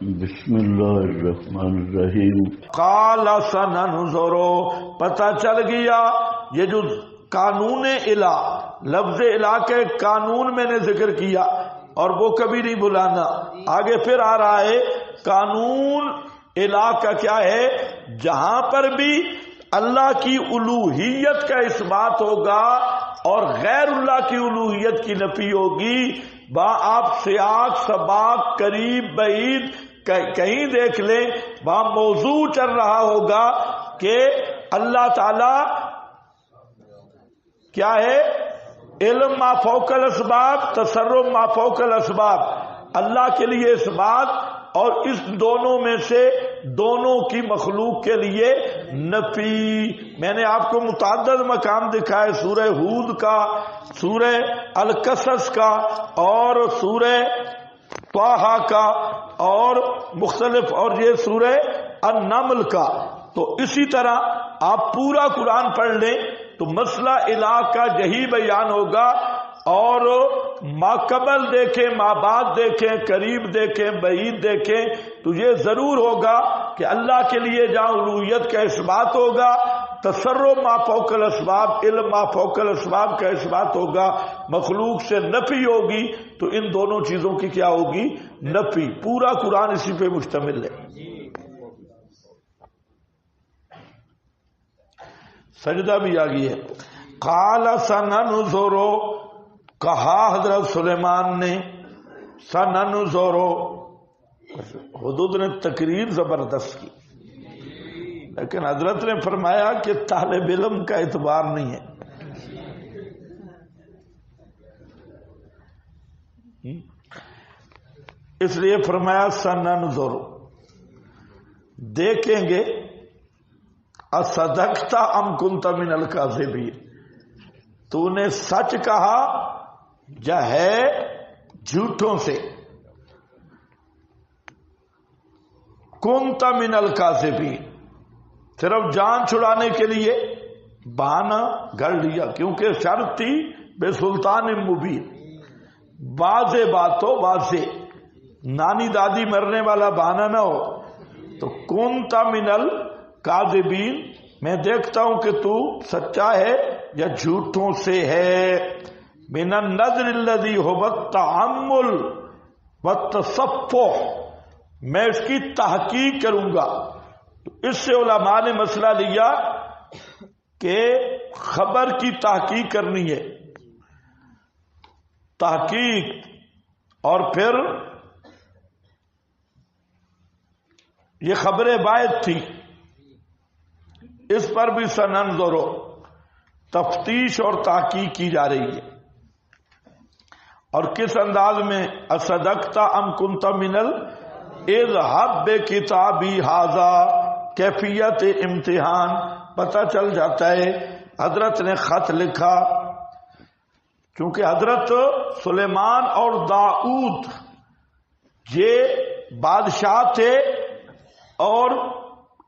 بسم اللہ الرحمن الرحیم۔ قال سننظر، پتہ چل گیا یہ جو قانون الہ، لفظ الہ کے قانون میں نے ذکر کیا اور وہ کبھی نہیں بلانا۔ آگے پھر آ رہا ہے قانون الہ کا کیا ہے، جہاں پر بھی اللہ کی الوہیت کا اس بات ہوگا اور غیر اللہ کی الوہیت کی نفی ہوگی، با آپ سیاق سباق قریب بعید کہیں دیکھ لیں، وہاں موضوع چل رہا ہوگا کہ اللہ تعالی کیا ہے، علم ما فوق الاسباب، تصرف ما فوق الاسباب، اللہ کے لیے اس بات اور اس دونوں میں سے دونوں کی مخلوق کے لیے نفی۔ میں نے آپ کو متعدد مقام دکھائے، سورہ ہود کا، سورہ القصص کا اور سورہ طٰہٰ کا اور مختلف، اور یہ سورہ النمل کا۔ تو اسی طرح آپ پورا قرآن پڑھ لیں تو مسئلہ الہ کا یہی بیان ہوگا، اور ما قبل دیکھیں، ما بعد دیکھیں، قریب دیکھیں، بعید دیکھیں، تو یہ ضرور ہوگا کہ اللہ کے لیے جہاں الوہیت کا اس بات ہوگا، تصرف ما فوق الاسباب، علم ما فوق الاسباب کا اس بات ہوگا، مخلوق سے نفی ہوگی، تو ان دونوں چیزوں کی کیا ہوگی، نفی۔ پورا قرآن اسی پہ مشتمل ہے۔ سجدہ بھی آ گئی ہے۔ قال سننظر، کہا حضرت سلیمان نے، سننظر، حدود نے تقریر زبردست کی، لیکن حضرت نے فرمایا کہ طالب علم کا اعتبار نہیں ہے۔ اس لیے فرمایا سننظر، دیکھیں گے، اصدقت ام کنت من الکاذبین، تو نے سچ کہا یا ہے جھوٹوں سے، کنت من الکاذبین، صرف جان چھڑانے کے لیے بہانہ گھڑ لیا، کیونکہ شرط تھی بے سلطان مبین، واضح بات ہو، واضح، نانی دادی مرنے والا بہانہ نہ ہو۔ تو کنت من الکاذبین، میں دیکھتا ہوں کہ تو سچا ہے یا جھوٹوں سے ہے۔ من النظر الذی هو التعمل والتصفح، میں اس کی تحقیق کروں گا۔ تو اس سے علماء نے مسئلہ لیا کہ خبر کی تحقیق کرنی ہے، تحقیق، اور پھر یہ خبر باعث تھی، اس پر بھی سننظر تفتیش اور تحقیق کی جا رہی ہے۔ اور کس انداز میں، اصدقت ام کنت من اذهب بکتابی ھذا، کیفیت امتحان پتہ چل جاتا ہے۔ حضرت نے خط لکھا، چونکہ حضرت سلیمان اور داؤد یہ بادشاہ تھے اور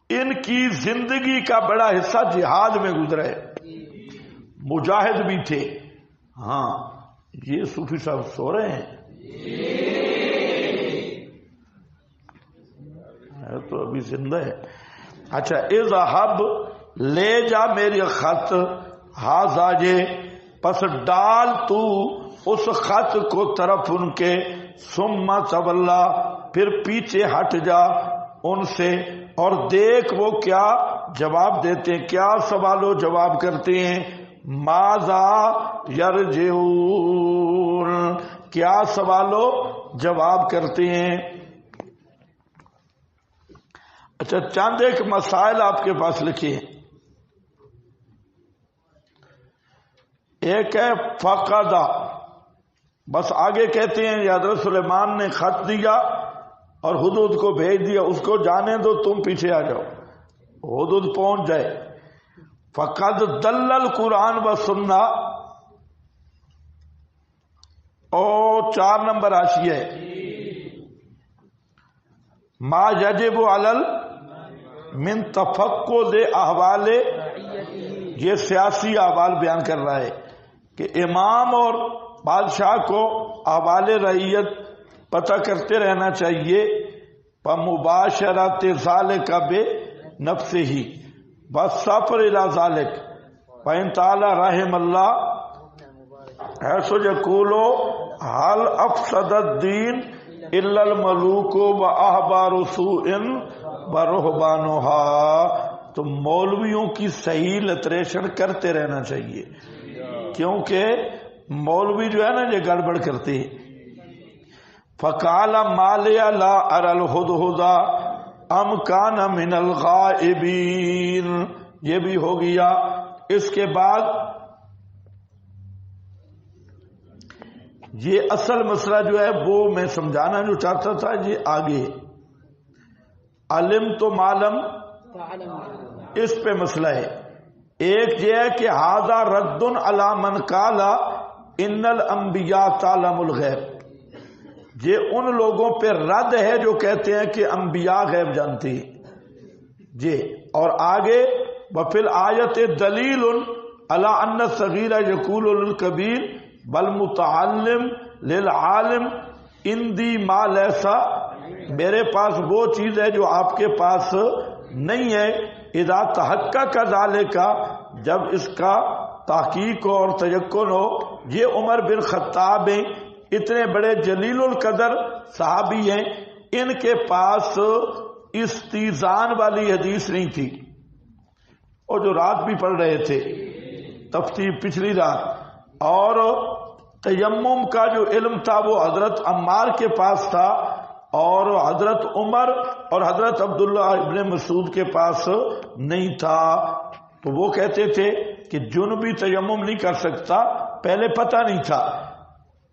ان کی زندگی کا بڑا حصہ جہاد میں گزرا ہے، مجاہد بھی تھے۔ ہاں، یہ صوفی صاحب سو رہے ہیں تو ابھی زندہ ہے۔ اچھا، اذهب، لے جا میری خط، ھذا، یہ، پس ڈال تو اس خط کو طرف ان کے، ثم تولا، پھر پیچھے ہٹ جا ان سے، اور دیکھ وہ کیا جواب دیتے ہیں، کیا سوال و جواب کرتے ہیں، ماذا یرجعون، کیا سوال و جواب کرتے ہیں۔ اچھا، چند ایک مسائل آپ کے پاس لکھے ہیں۔ ایک ہے فقدہ، بس آگے کہتے ہیں حضرت سلیمان نے خط دیا اور حدود کو بھیج دیا، اس کو جانے دو، تم پیچھے آ جاؤ، حدود پہنچ جائے۔ فقد دل القرآن و سنہ، اور 4 نمبر حاشیہ ہے، ما یجب علی من تفقد احوال، یہ سیاسی احوال بیان کر رہا ہے کہ امام اور بادشاہ کو احوال رعیت پتہ کرتے رہنا چاہیے، فمباشرت ذالک بنفسہ والسفر الی ذالک فإن تعالی رحم اللہ حیث یقول حل افسد الدین الا الملوک واحبار سوء ورہبانها. تو مولویوں کی صحیح لٹریشن کرتے رہنا چاہیے، کیونکہ مولوی جو ہے نا یہ گڑبڑ کرتے ہیں. فقال مالی لا اری الہدہد ام کان من الغائبین. یہ بھی ہو گیا. اس کے بعد یہ اصل مسئلہ جو ہے وہ میں سمجھانا جو چاہتا تھا یہ آگے علم تو معلم اس پہ مسئلہ ہے. ایک یہ ہے کہ ھذا رد علی من قال ان الانبیاء تعلم الغیب. یہ ان لوگوں پہ رد ہے جو کہتے ہیں کہ انبیاء غیب جانتے ہیں. جی اور آگے وفی الآیت دلیل علی ان الصغیر یقول للکبیر والمتعلم للعالم اندی ما لیسا. میرے پاس وہ چیز ہے جو آپ کے پاس نہیں ہے. اذا تحقق ذالک جب اس کا تحقیق ہو اور تیقن ہو. یہ عمر بن خطاب ہیں، اتنے بڑے جلیل القدر صحابی ہیں، ان کے پاس استیزان والی حدیث نہیں تھی. اور جو رات بھی پڑھ رہے تھے تفسیر پچھلی رات، اور تیمم کا جو علم تھا وہ حضرت عمار کے پاس تھا اور حضرت عمر اور حضرت عبداللہ ابن مسعود کے پاس نہیں تھا. تو وہ کہتے تھے کہ جنبی تیمم نہیں کر سکتا، پہلے پتہ نہیں تھا.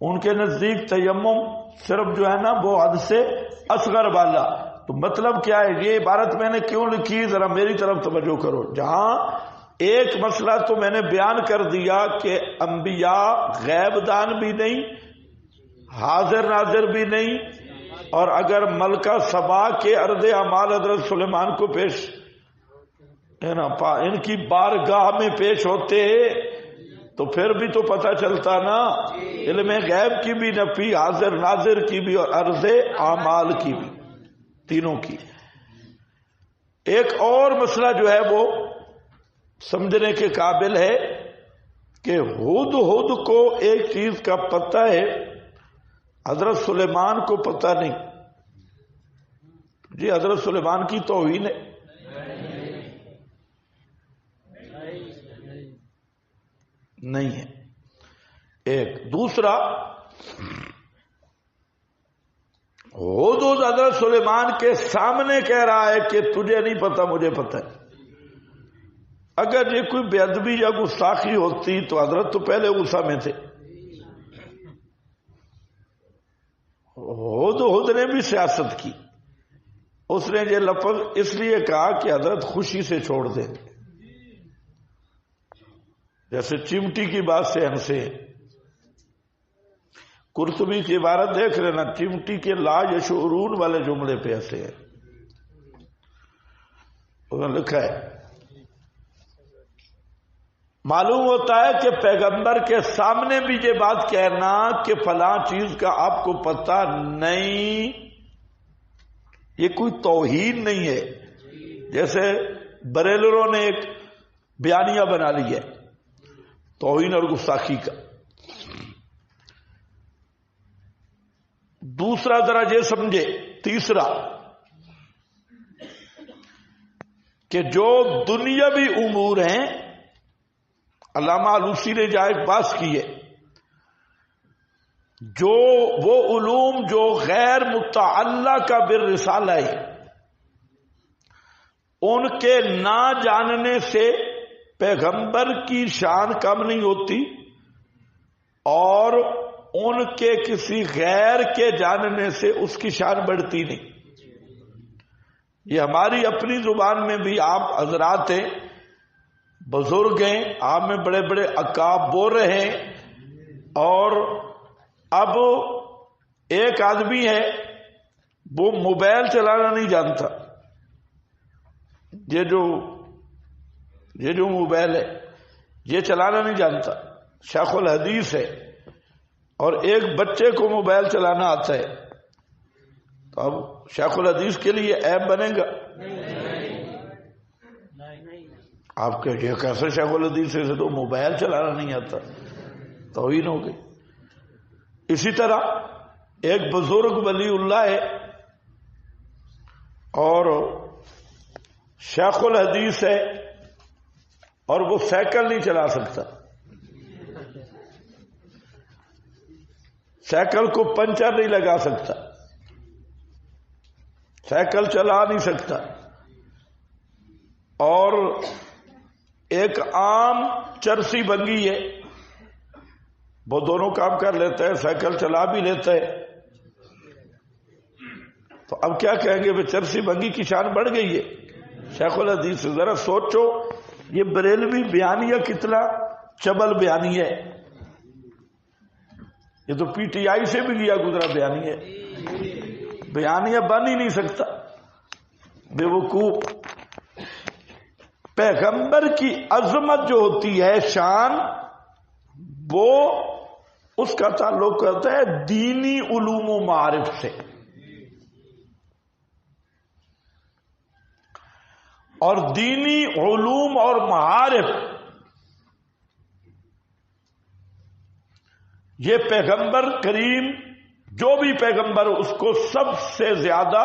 ان کے نزدیک تیمم صرف جو ہے نا وہ حد سے اصغر والا. تو مطلب کیا ہے؟ یہ عبارت میں نے کیوں لکھی ذرا میری طرف توجہ کرو. جہاں ایک مسئلہ تو میں نے بیان کر دیا کہ انبیاء غیب دان بھی نہیں، حاضر ناظر بھی نہیں، اور اگر ملکہ سبا کے عرض اعمال حضرت سلیمان کو پیش ہے نا ان کی بارگاہ میں پیش ہوتے تو پھر بھی تو پتہ چلتا نا. علم غیب کی بھی نفی، حاضر ناظر کی بھی، اور عرض اعمال کی بھی، تینوں کی. ایک اور مسئلہ جو ہے وہ سمجھنے کے قابل ہے کہ ہد کو ایک چیز کا پتہ ہے، حضرت سلیمان کو پتہ نہیں. جی حضرت سلیمان کی توہین ہے. نہیں ہے. ایک دوسرا حضرت سلیمان کے سامنے کہہ رہا ہے کہ تجھے نہیں پتا مجھے پتا ہے. اگر یہ کوئی بے ادبی یا گستاخی ہوتی تو حضرت تو پہلے غصہ میں تھے. ہد نے بھی سیاست کی. اس نے یہ لفظ اس لیے کہا کہ حضرت خوشی سے چھوڑ دیں، جیسے چمٹی کی بات سے ہنسے. قرطبی کی عبارت دیکھ رہے نا، چمٹی کے لا یشعرون والے جملے پہ ہنسے ہیں. انہوں نے لکھا ہے معلوم ہوتا ہے کہ پیغمبر کے سامنے بھی یہ بات کہنا کہ فلاں چیز کا آپ کو پتہ نہیں، یہ کوئی توہین نہیں ہے. جیسے بریلروں نے ایک بیانیہ بنا لی ہے توہین اور گستاخی کا. دوسرا ذرا یہ سمجھے. تیسرا کہ جو دنیاوی امور ہیں، علامہ علوسی نے جہاں ایک بات کی ہے، جو وہ علوم جو غیر متعلقہ کا بالرسالہ ہے، ان کے نہ جاننے سے پیغمبر کی شان کم نہیں ہوتی اور ان کے کسی غیر کے جاننے سے اس کی شان بڑھتی نہیں. یہ ہماری اپنی زبان میں بھی آپ حضرات ہیں، بزرگ ہیں، آپ میں بڑے بڑے اکاب بول رہے ہیں. اور اب ایک آدمی ہے وہ موبائل چلانا نہیں جانتا. یہ جو موبائل ہے یہ چلانا نہیں جانتا، شیخ الحدیث ہے، اور ایک بچے کو موبائل چلانا آتا ہے. تو اب شیخ الحدیث کے لیے عیب بنے گا؟ آپ کے یہ کیسے شیخ الحدیث سے تو موبائل چلانا نہیں آتا، توہین ہو گئی۔ اسی طرح ایک بزرگ ولی اللہ ہے اور شیخ الحدیث ہے اور وہ سائیکل نہیں چلا سکتا، سائیکل کو پنچر نہیں لگا سکتا، سائیکل چلا نہیں سکتا، اور ایک عام چرسی بنگی ہے، وہ دونوں کام کر لیتا ہے، سائیکل چلا بھی لیتا ہے۔ تو اب کیا کہیں گے؟ چرسی بنگی کی شان بڑھ گئی ہے شیخ الحدیث سے۔ ذرا سوچو یہ بریلوی بیانیہ کتنا چبل بیانی ہے، یہ تو پی ٹی آئی سے بھی لیا گزرا بیانیہ، بیانیہ بن ہی نہیں سکتا، بے وقوف۔ پیغمبر کی عظمت جو ہوتی ہے، شان، وہ اس کا تعلق کرتا ہے دینی علوم و معارف سے، اور دینی علوم اور معارف یہ پیغمبر کریم جو بھی پیغمبر اس کو سب سے زیادہ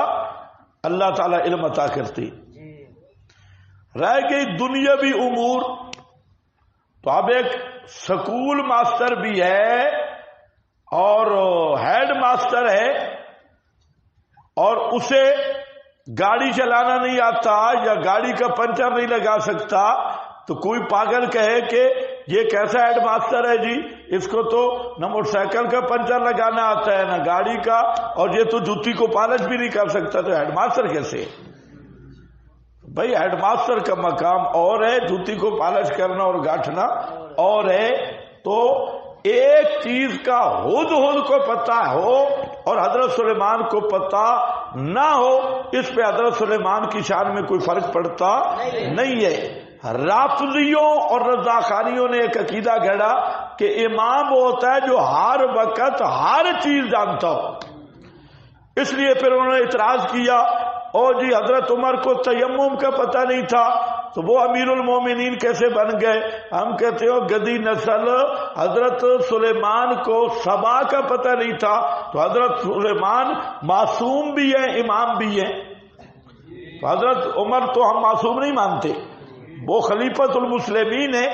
اللہ تعالی علم عطا کرتی۔ رہ گئی دنیاوی امور، تو اب ایک سکول ماسٹر بھی ہے اور ہیڈ ماسٹر ہے اور اسے گاڑی چلانا نہیں آتا یا گاڑی کا پنچر نہیں لگا سکتا، تو کوئی پاگل کہے کہ یہ کیسا ہیڈ ماسٹر ہے جی، اس کو تو نہ موٹر سائیکل کا پنچر لگانا آتا ہے نہ گاڑی کا، اور یہ تو جوتی کو پالش بھی نہیں کر سکتا، تو ہیڈ ماسٹر کیسے؟ بھائی ہیڈ ماسٹر کا مقام اور ہے، جوتی کو پالش کرنا اور گاٹھنا اور ہے۔ تو ایک چیز کا ہد کو پتہ ہو اور حضرت سلیمان کو پتہ نہ ہو، اس پہ حضرت سلیمان کی شان میں کوئی فرق پڑتا نہیں ہے۔ رافضیوں اور رضاخانیوں نے ایک عقیدہ گھڑا کہ امام وہ ہوتا ہے جو ہر وقت ہر چیز جانتا ہو، اس لیے پھر انہوں نے اعتراض کیا، اور جی حضرت عمر کو تیمم کا پتہ نہیں تھا تو وہ امیر المومنین کیسے بن گئے؟ ہم کہتے ہو گدی نسل، حضرت سلیمان کو صبا کا پتہ نہیں تھا تو حضرت سلیمان معصوم بھی ہے، امام بھی ہے۔ تو حضرت عمر تو ہم معصوم نہیں مانتے، وہ خلیفۃ المسلمین ہے،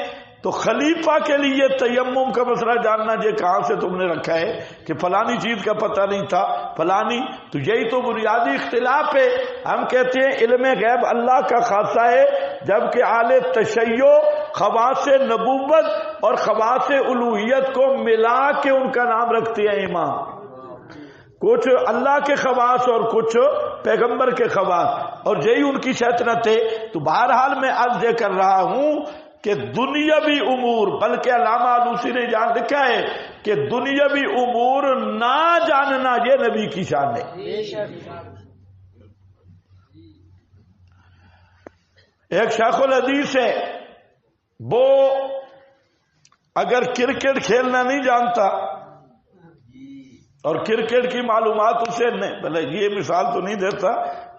تو خلیفہ کے لیے تیمم کا مسئلہ جاننا یہ کہاں سے تم نے رکھا ہے کہ فلانی چیز کا پتہ نہیں تھا فلانی؟ تو یہی تو بنیادی اختلاف ہے۔ ہم کہتے ہیں علم غیب اللہ کا خاصہ ہے، جبکہ اہل تشیع خواص نبوت اور خواص الوہیت کو ملا کے ان کا نام رکھتے ہیں امام، کچھ اللہ کے خواص اور کچھ پیغمبر کے خواص، اور یہی ان کی شیطنت ہے۔ تو بہرحال میں عرض یہ کر رہا ہوں کہ دنیاوی امور، بلکہ علامہ آلوسی نے جان لکھا ہے کہ دنیاوی امور نہ جاننا یہ نبی کی شان ہے۔ ایک شیخ الحدیث ہے، وہ اگر کرکٹ کھیلنا نہیں جانتا اور کرکٹ کی معلومات اسے نہیں، بھلے یہ مثال تو نہیں دیتا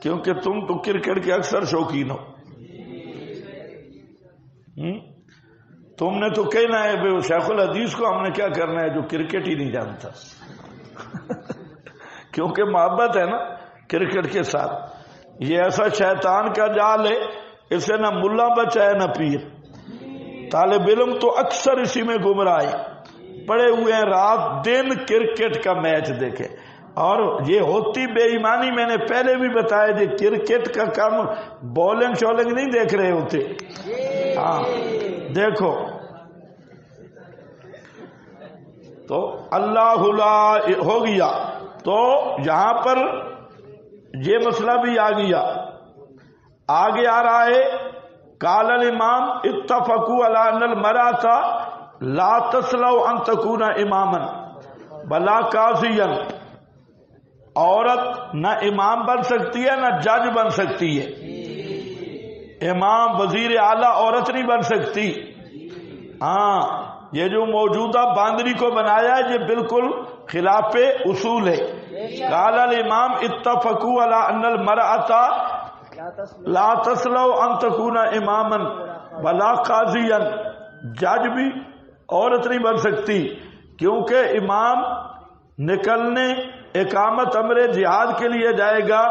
کیونکہ تم تو کرکٹ کے اکثر شوقین ہو، تم نے تو کہنا ہے بے شیخ الحدیث کو ہم نے کیا کرنا ہے جو کرکٹ ہی نہیں جانتا کیونکہ محبت ہے نا کرکٹ کے ساتھ۔ یہ ایسا شیطان کا جال ہے، اسے نہ ملا بچا ہے نہ پیر۔ طالب علم تو اکثر اسی میں گمراہ ہے، پڑے ہوئے ہیں رات دن کرکٹ کا میچ دیکھے، اور یہ ہوتی بے ایمانی۔ میں نے پہلے بھی بتایا جی کرکٹ کا کام بولنگ شولنگ نہیں دیکھ رہے ہوتے۔ ہاں دیکھو تو اللہ ہو گیا، تو یہاں پر یہ مسئلہ بھی آ گیا۔ آگے آ رہا ہے قال الامام اتفقوا علی ان المرأة لا تصلح ان تكون اماما بلا قاضیا، عورت نہ امام بن سکتی ہے نہ جج بن سکتی ہے، امام وزیر اعلیٰ عورت نہیں بن سکتی۔ ہاں یہ جو موجودہ باندری کو بنایا ہے یہ بالکل خلاف اصول ہے، قال الامام اتفقوا على ان المرأة لا تسلو ان تكون اماما ولا قاضیا، جج بھی عورت نہیں بن سکتی کیونکہ امام نکلنے اقامت امر جہاد کے لیے جائے گا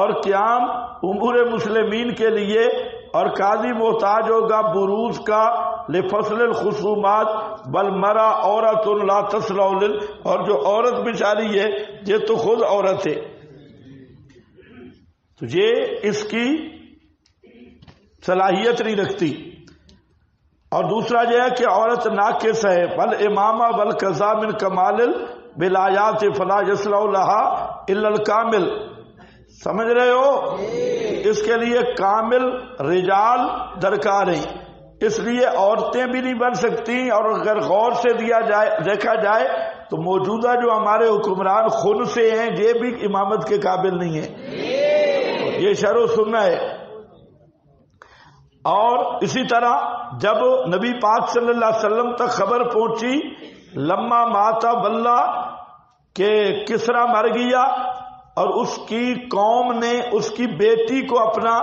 اور قیام امور مسلمین کے لیے، اور قاضی محتاج ہوگا بروز کا لفصل الخصومات، بل مرا عورت لا تسلو لل، اور جو عورت بیچاری ہے یہ تو خود عورت ہے، تو یہ اس کی صلاحیت نہیں رکھتی۔ اور دوسرا یہ ہے کہ عورت ناقص ہے، بل امامہ بل قضا من کمال الولایات فلا یصلح لها الا الکامل، سمجھ رہے ہو؟ اس کے لیے کامل رجال درکار ہیں، اس لیے عورتیں بھی نہیں بن سکتی۔ اور اگر غور سے دیکھا جائے تو موجودہ جو ہمارے حکمران خود سے ہیں یہ بھی امامت کے قابل نہیں ہیں، یہ شرح و سنہ ہے۔ اور اسی طرح جب نبی پاک صلی اللہ علیہ وسلم تک خبر پہنچی لما ماتا بلّہ کہ کسرا مر گیا اور اس کی قوم نے اس کی بیٹی کو اپنا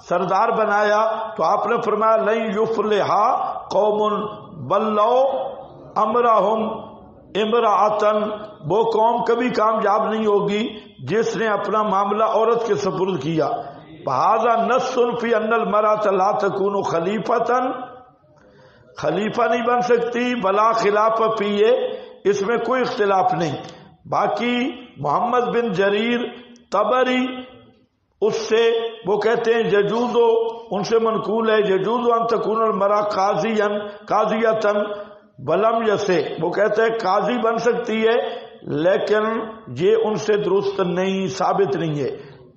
سردار بنایا، تو آپ نے فرمایا لن یفلح قوم بلوا امرہم امرأۃ، وہ قوم کبھی کامیاب نہیں ہوگی جس نے اپنا معاملہ عورت کے سپرد کیا۔ بہذا نص فی ان المرأۃ لا تکون خلیفۃ، خلیفہ نہیں بن سکتی، بلا خلاف فیہ، اس میں کوئی اختلاف نہیں۔ باقی محمد بن جریر طبری اس سے وہ کہتے ہیں یجوز، ان سے منقول ہے یجوز ان تکون المرأۃ قاضیۃ بلم یسے، وہ کہتے ہیں قاضی بن سکتی ہے لیکن یہ ان سے درست نہیں، ثابت نہیں ہے۔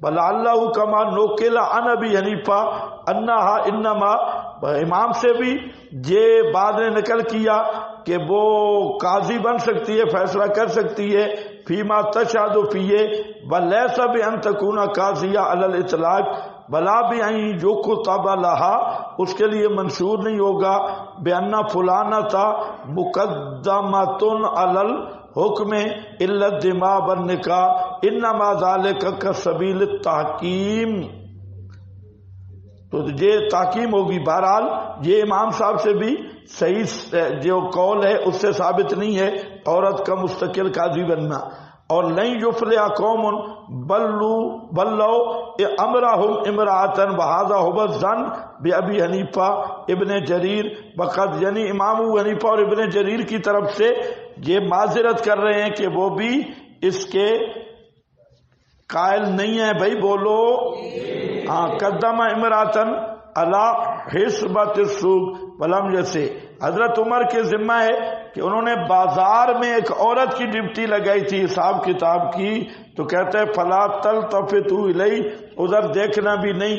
بلا اللہ کما نوکل عن ابی حنیفہ انہا انما، امام سے بھی یہ بعد نے نقل کیا کہ وہ قاضی بن سکتی ہے، فیصلہ کر سکتی ہے فیما تشہد فیہ، ولیس بان تکون قاضیہ علی الاطلاق، بلا بھی یکتب لہا، اس کے لیے منشور نہیں ہوگا بان فلانۃ مقدمۃ علی الحکم الا الدماء والنکاح انما ذلک کسبیل التحکیم، تو یہ تحکیم ہوگی۔ بہرحال یہ امام صاحب سے بھی صحیح جو قول ہے اس سے ثابت نہیں ہے عورت کا مستقل قاضی بننا۔ اور لن یفلح قوم بلوا امرہم امرأۃ وہذا هو الظن بابی حنیفہ ابن جریر، وقد یعنی امام ابو حنیفہ اور ابن جریر کی طرف سے یہ معذرت کر رہے ہیں کہ وہ بھی اس کے قائل نہیں ہے۔ بھائی بولو ہاں، قدم امراتن علی حسبۃ السوق ولم یسے، حضرت عمر کے ذمہ ہے کہ انہوں نے بازار میں ایک عورت کی ڈپٹی لگائی تھی حساب کتاب کی، تو کہتے ہیں فلا تلتفتوا الیہ، ادھر دیکھنا بھی نہیں،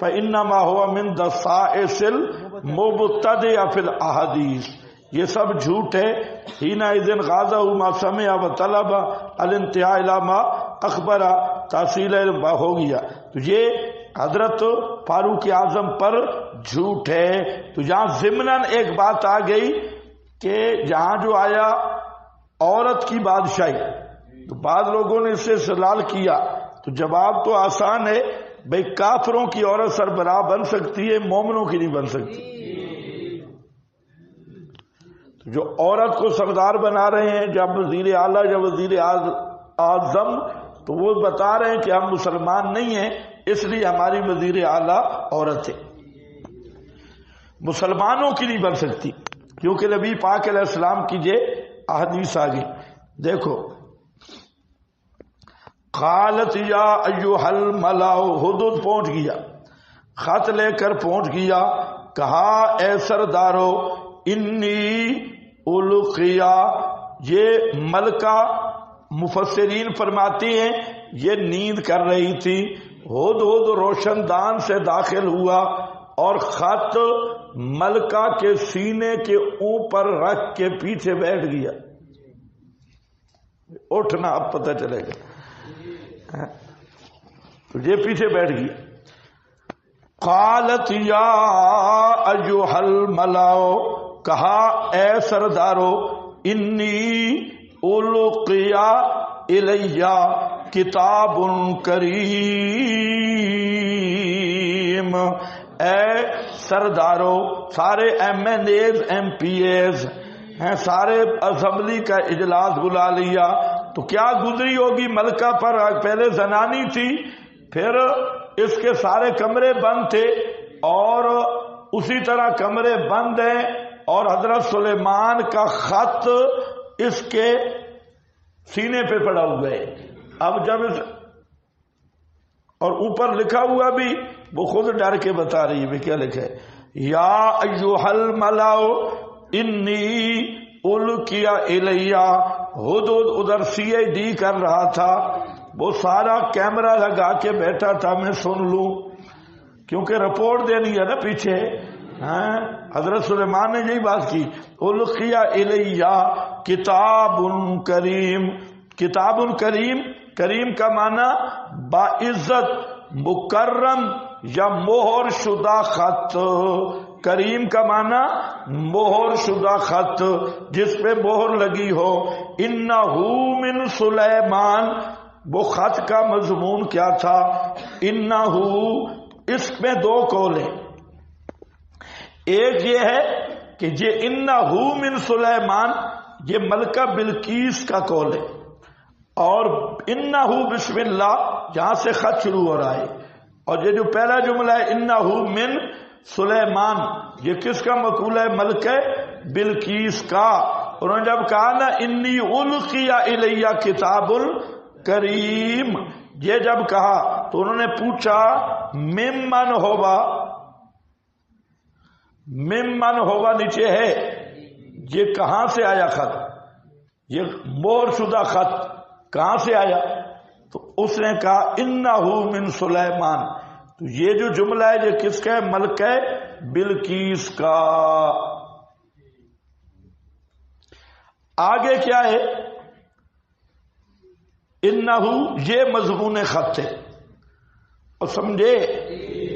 فانما هو من دسائس المبتدع فی الاحادیث، یہ سب جھوٹ ہے۔ حینئذ غازہ ما سمع وطلب الانتہاء الی ما اخبر، تحصیل ہو گیا، تو یہ حضرت فاروق اعظم پر جھوٹ ہے۔ تو یہاں ضمناً ایک بات آ گئی کہ جہاں جو آیا عورت کی بادشاہی، تو بعض لوگوں نے اس سے استدلال کیا، تو جواب تو آسان ہے، بھئی کافروں کی عورت سربراہ بن سکتی ہے، مومنوں کی نہیں بن سکتی۔ جو عورت کو سردار بنا رہے ہیں، جب وزیر اعلیٰ یا وزیر اعظم، تو وہ بتا رہے ہیں کہ ہم مسلمان نہیں ہیں اس لیے ہماری وزیر اعلیٰ عورت ہے، مسلمانوں کی نہیں بن سکتی، کیونکہ نبی پاک علیہ السلام کی یہ احادیث آ گئی۔ دیکھو قالت یا ایھا الملأ، حدود پہنچ گیا، خط لے کر پہنچ گیا، کہا اے سردارو انی القیا، یہ ملکہ مفسرین فرماتی ہیں یہ نیند کر رہی تھی، ہد روشن دان سے داخل ہوا اور خط ملکہ کے سینے کے اوپر رکھ کے پیچھے بیٹھ گیا، اٹھنا اب پتہ چلے گا، تو یہ پیچھے بیٹھ گیا۔ قالت یا ایھا الملأ، کہا اے سردارو انی القیا الیہ، کتاب کریم، اے سرداروں، سارے M N As M P As ہیں، سارے اسمبلی کا اجلاس بلا لیا، تو کیا گزری ہوگی ملکہ پر؟ پہلے زنانی تھی، پھر اس کے سارے کمرے بند تھے، اور اسی طرح کمرے بند ہیں، اور حضرت سلیمان کا خط اس کے سینے پہ پڑا ہوا ہے۔ اب جب اور اوپر لکھا ہوا بھی وہ خود ڈر کے بتا رہی ہے، کیا لکھا ہے؟ یا ایھا الملأ انی القی الیہ، ہدہد ادھر سی آئی ڈی کر رہا تھا، وہ سارا کیمرہ لگا کے بیٹھا تھا میں سن لوں، کیونکہ رپورٹ دینی ہے نا پیچھے۔ حضرت سلیمان نے یہی بات کی، القی الیہ کتاب کریم، کتاب کریم، کریم کا معنی باعزت، مکرم یا مہر شدہ خط، کریم کا معنی مہر شدہ خط جس پہ مہر لگی ہو۔ انہ من سلیمان، وہ خط کا مضمون کیا تھا؟ انہ، اس میں دو قول ہیں، ایک یہ ہے کہ یہ انہ من سلیمان یہ ملکہ بلقیس کا قول ہے، اور انہ بسم اللہ یہاں سے خط شروع ہو رہا ہے، اور یہ جو پہلا جملہ ہے انہ من سلیمان یہ کس کا مقولہ ہے؟ ملکہ بلقیس کا۔ انہوں نے جب کہا نا انی القی الیہ کتاب کریم، یہ جب کہا تو انہوں نے پوچھا ممن ہوگا، ممن ہوگا نیچے ہے، یہ کہاں سے آیا خط؟ یہ مہر شدہ خط کہاں سے آیا؟ تو اس نے کہا انہ من سلیمان، تو یہ جو جملہ ہے یہ کس کا ہے؟ ملکہ بلقیس کا۔ آگے کیا ہے؟ انہ، یہ مضمون خط ہے، اور سمجھے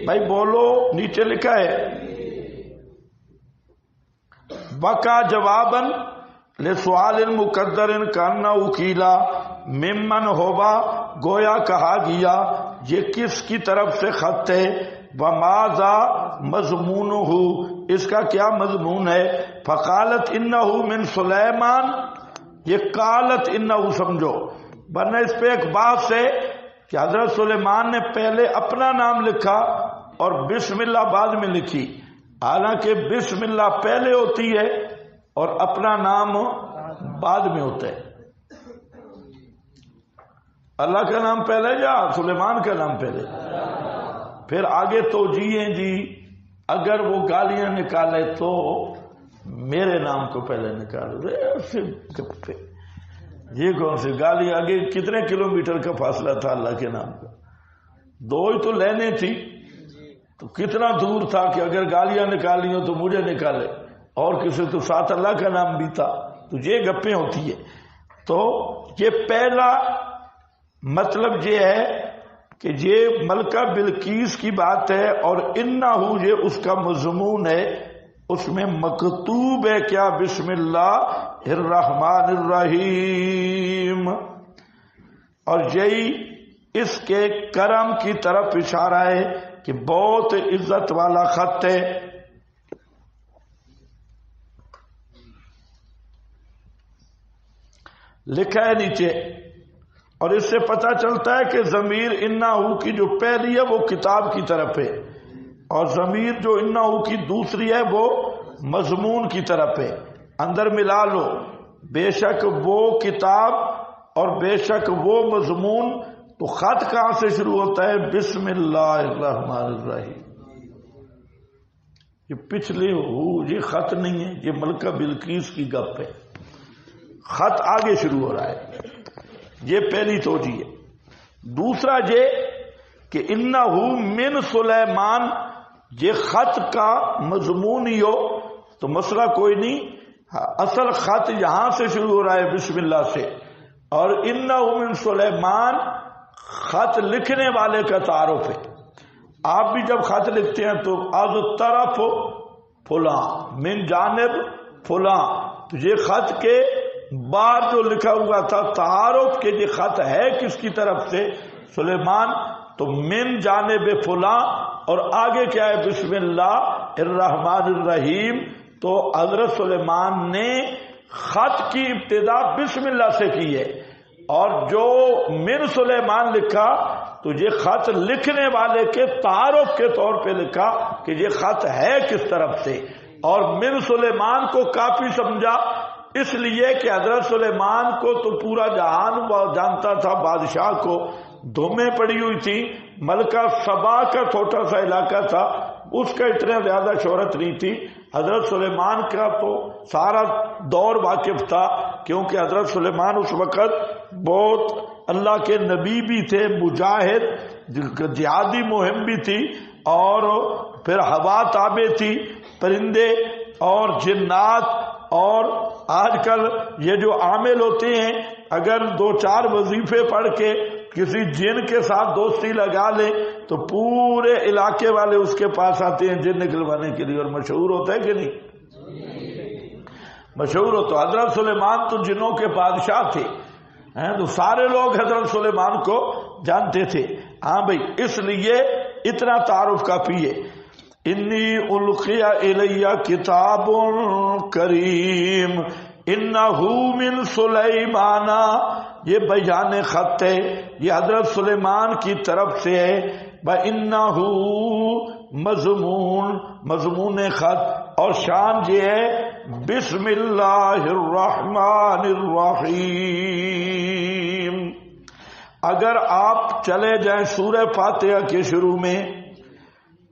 بھائی؟ بولو، نیچے لکھا ہے وقع جواباً لسؤال مقدر کانہ وکیلا، ممن ہوبا گویا کہا گیا یہ کس کی طرف سے خط ہے، وماذا مضمونہ، اس کا کیا مضمون ہے؟ فقالت انہ من سلیمان، یہ قالت انہ سمجھو، ورنہ اس پہ ایک بات ہے کہ حضرت سلیمان نے پہلے اپنا نام لکھا اور بسم اللہ بعد میں لکھی، حالانکہ بسم اللہ پہلے ہوتی ہے اور اپنا نام بعد میں ہوتا ہے۔ اللہ کا نام پہلے یا سلیمان کا نام پہلے؟ پھر آگے توجیہ جی، اگر وہ گالیاں نکالے تو میرے نام کو پہلے نکال دے، یہ کون سی گالی؟ آگے کتنے کلومیٹر کا فاصلہ تھا اللہ کے نام کا؟ دو ہی تو لینے تھی، تو کتنا دور تھا کہ اگر گالیاں نکالی ہو تو مجھے نکالے، اور کسی تو ساتھ اللہ کا نام بھی تھا، تو یہ گپیں ہوتی ہے۔ تو یہ پہلا مطلب یہ ہے کہ یہ ملکہ بلقیس کی بات ہے، اور انہ یہ اس کا مضمون ہے، اس میں مکتوب ہے کیا؟ بسم اللہ الرحمن الرحیم، اور یہی اس کے کرم کی طرف اشارہ ہے کہ بہت عزت والا خط ہے۔ لکھا ہے نیچے، اور اس سے پتہ چلتا ہے کہ ضمیر انہ کی جو پہلی ہے وہ کتاب کی طرف ہے، اور ضمیر جو انہ کی دوسری ہے وہ مضمون کی طرف ہے۔ اندر ملا لو، بے شک وہ کتاب اور بے شک وہ مضمون، تو خط کہاں سے شروع ہوتا ہے؟ بسم اللہ الرحمن الرحیم۔ یہ پچھلے یہ خط نہیں ہے، یہ ملکہ بلقیس کی گپ ہے، خط آگے شروع ہو رہا ہے، یہ پہلی توجیہ ہے۔ دوسرا یہ کہ انہ من سلیمان، یہ خط کا مضمون ہی ہو تو مسئلہ کوئی نہیں، اصل خط یہاں سے شروع ہو رہا ہے بسم اللہ سے، اور انہ من سلیمان خط لکھنے والے کا تعارف ہے۔ آپ بھی جب خط لکھتے ہیں تو از طرف فلاں، من جانب فلاں، تو یہ خط کے بعد جو لکھا ہوا تھا تعارف کے یہ خط ہے کس کی طرف سے؟ سلیمان، تو من جانب فلاں، اور آگے کیا ہے؟ بسم اللہ الرحمن الرحیم. تو حضرت سلیمان نے خط کی ابتدا بسم اللہ سے کی ہے، اور جو من سلیمان لکھا تو یہ خط لکھنے والے کے تعارف کے طور پہ لکھا کہ یہ خط ہے کس طرف سے، اور من سلیمان کو کافی سمجھا اس لیے کہ حضرت سلیمان کو تو پورا جہان جانتا تھا، بادشاہ کو دھومیں پڑی ہوئی تھی، ملکہ سبا کا چھوٹا سا علاقہ تھا، اس کا اتنا زیادہ شہرت نہیں تھی. حضرت سلیمان کا تو سارا دور واقف تھا، کیونکہ حضرت سلیمان اس وقت بہت اللہ کے نبی بھی تھے، مجاہد، جہادی مہم بھی تھی، اور پھر ہوا تابع تھی، پرندے اور جنات. اور آج کل یہ جو عامل ہوتے ہیں اگر 2-4 وظیفے پڑھ کے کسی جن کے ساتھ دوستی لگا لے تو پورے علاقے والے اس کے پاس آتے ہیں جن نکلوانے کے لیے، اور مشہور ہوتا ہے کہ نہیں؟ مشہور ہو. تو حضرت سلیمان تو جنوں کے بادشاہ تھے، تو سارے لوگ حضرت سلیمان کو جانتے تھے. ہاں بھائی، اس لیے اتنا تعارف کافی ہے. انی القی الی کتاب کریم انہ من سلیمان، یہ بیان خط ہے، یہ حضرت سلیمان کی طرف سے ہے. وَإِنَّهُ مضمون خط، اور شان یہ ہے بسم اللہ الرحمن الرحیم. اگر آپ چلے جائیں سورہ فاتحہ کے شروع میں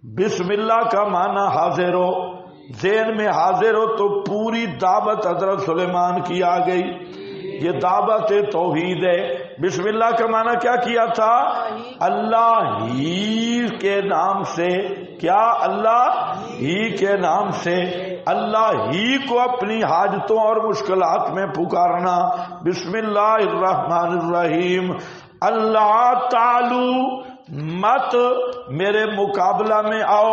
بسم اللہ کا معنی حاضر ہو، ذہن میں حاضر ہو، تو پوری دعوت حضرت سلیمان کی آ گئی. یہ دعوت توحید ہے. بسم اللہ کا معنی کیا کیا تھا؟ اللہ ہی کے نام سے. کیا؟ اللہ ہی کے نام سے، اللہ ہی کو اپنی حاجتوں اور مشکلات میں پکارنا. بسم اللہ الرحمن الرحیم. اللہ تعالی، مت میرے مقابلہ میں آؤ،